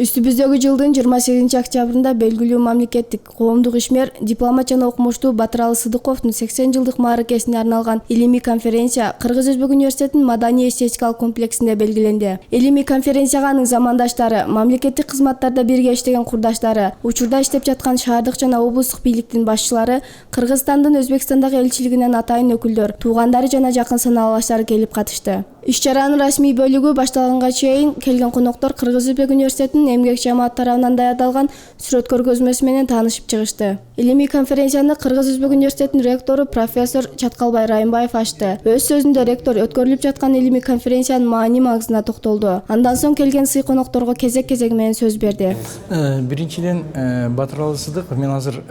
Үстүбүздөгү жылдын 28 октябрында белгилүү мамлекеттик коомдук ишмер, дипломат жана окумуштуу Батыралы Сыдыковдун 80 жылдык мааракесине арналган илимий конференция Кыргыз-Өзбек университетинин маданий-эстетикалык комплексинде белгиленди. Илимий конференцияга анын замандаштары, мамлекеттик кызматтарда бирге иштеген курдаштары, учурда иштеп жаткан шаардык жана облустук бийликтин башчылары, Кыргызстандын Өзбекстандагы элчилигинен атайын өкүлдөр, туугандары жана жакын саналаштары келип катышты. Иш-чаранын расмий бөлүгү башталганга чейин келген коноктор Кыргыз-Өзбек университетинин эмгек жамааты тарабынан даярдалган сүрөт көргөзмөсү менен таанышып чыгышты. Илимий конференцияны Кыргыз-Өзбек университетинин ректору профессор Чаткалбай Райымбаев ачты. Өз сөзүндө ректор өткөрүлүп жаткан илимий конференциянын маани-магызына токтолду. Андан соң келген сый конокторго кезек-кезеги менен сөз берди. Биринчиден Батыралы Сыдыков, мен азыр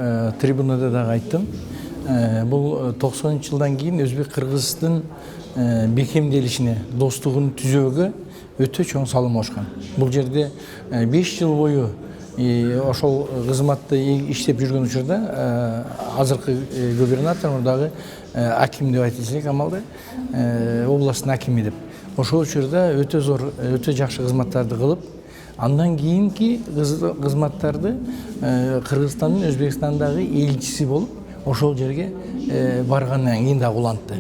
трибунада дагы айттым. Бул 90-жылдан кийин Өзбек-Кыргыздын бекемделишине, достугун түзөөгө өтө чоң салым кошкон. Бул жерде 5 жыл бою ошол кызматты иштеп жүргөн учурда азыркы губернатор, мурдагы аким деп айтылат Камалды, областтын акими деп. Ошол учурда өтө зор, өтө жакшы кызматтарды кылып, андан кийинки кызматтарды Кыргызстандын Өзбекстандагы элчиси болуп, ошол жерге баргандан кийин да улантты.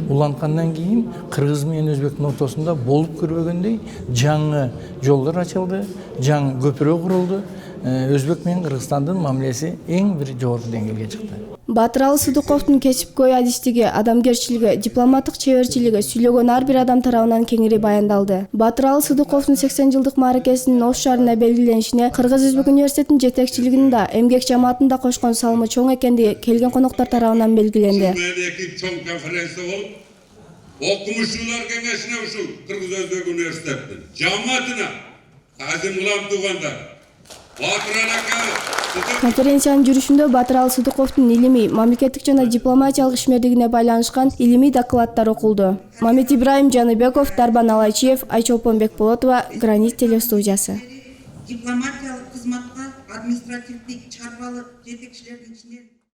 Уланткандан кийин Кыргыз менен Өзбектин ортосунда болуп көрбөгөндөй жаңы жолдор ачылды, жаңы көпүрө курулду. Өзбек менен Кыргызстандын мамилеси эң бир жогорку деңгээлге чыкты. Батыралы Сыдыковдун кесипкөй адистиги, адамгерчилиги, дипломаттык чеберчилиги сүйлөгөн ар бир адам тарабынан кеңири баяндалды. Батыралы Сыдыковдун 80 жылдык мааракесинин Ош шаарына белгиленишине Кыргыз-Өзбек университетинин жетекчилигинин да, эмгек жамаатынын да кошкон салымы чоң экендиги келген коноктор тарабынан белгиленди. Чоң конференция болуп, окумуштуулар кеңешине ушул Кыргыз-Өзбек университетинин жамаатына азим улам туугандар Конференциянын жүрүшүндө Батыралы Сыдыковдун илимий, мамлекеттик жана дипломатиялык ишмердигине байланышкан илимий докладдар окулду. Мамет Ибраим Жаныбеков, Дарбан Алайчиев, Айчолпон Бекболотова, Гранит телестудиясы. Дипломатиялык кызматка административдик чарбалык жетекчилердин ичинен